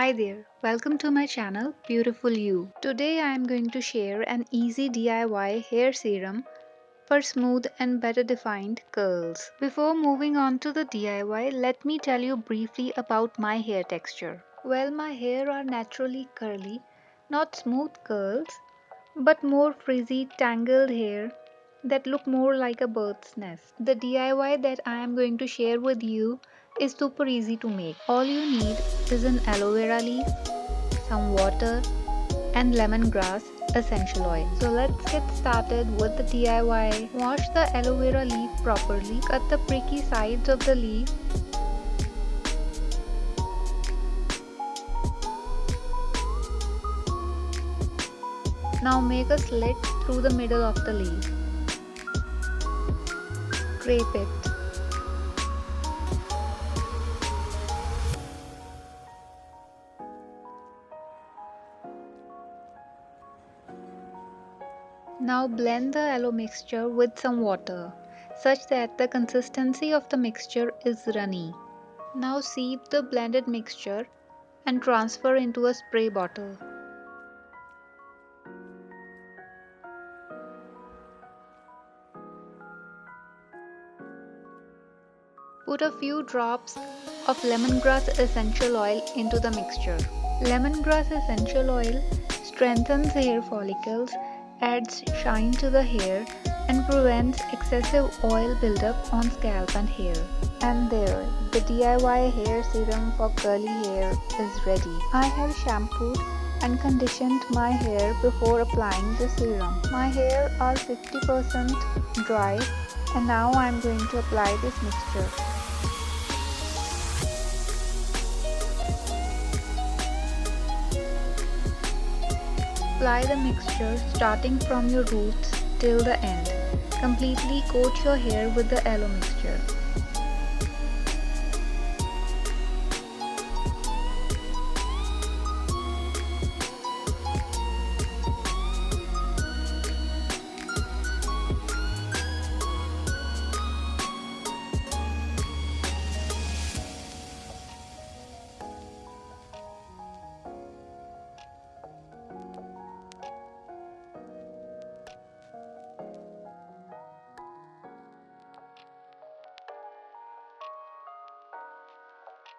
Hi there, welcome to my channel Beautiful You. Today I am going to share an easy DIY hair serum for smooth and better defined curls. Before moving on to the DIY, let me tell you briefly about my hair texture. Well, my hair are naturally curly, not smooth curls, but more frizzy tangled hair that look more like a bird's nest. The DIY that I am going to share with you is super easy to make. All you need is an aloe vera leaf, some water and lemongrass essential oil. So let's get started with the DIY. Wash the aloe vera leaf properly. Cut the pricky sides of the leaf. Now make a slit through the middle of the leaf. Scrape it. Now blend the aloe mixture with some water, such that the consistency of the mixture is runny. Now sieve the blended mixture and transfer into a spray bottle. Put a few drops of lemongrass essential oil into the mixture. Lemongrass essential oil strengthens hair follicles, adds shine to the hair, and prevents excessive oil buildup on scalp and hair. And there, the DIY hair serum for curly hair is ready. I have shampooed and conditioned my hair before applying the serum. My hair are 50% dry, and now I am going to apply this mixture. Apply the mixture starting from your roots till the end. Completely coat your hair with the aloe mixture.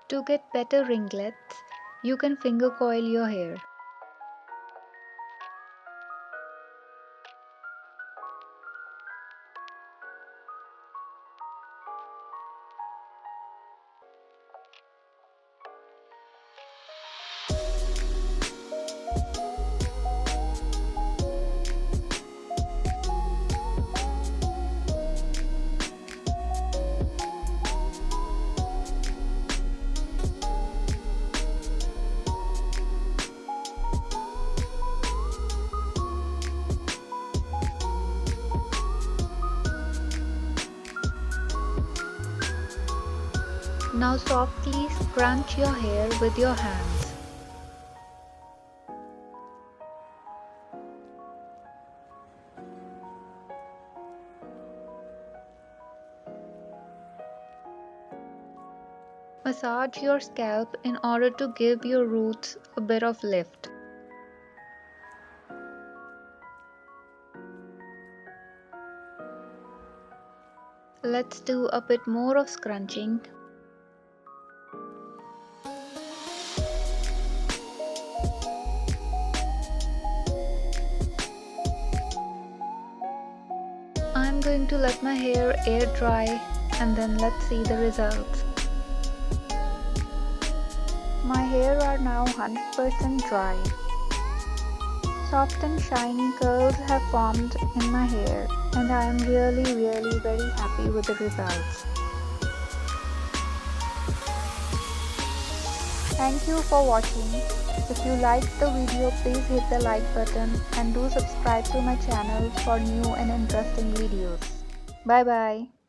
To get better ringlets, you can finger coil your hair. Now softly scrunch your hair with your hands. Massage your scalp in order to give your roots a bit of lift. Let's do a bit more of scrunching. I'm going to let my hair air dry and then let's see the results. My hair are now 100% dry. Soft and shiny curls have formed in my hair and I am really very happy with the results. Thank you for watching. If you liked the video, please hit the like button and do subscribe to my channel for new and interesting videos. Bye bye.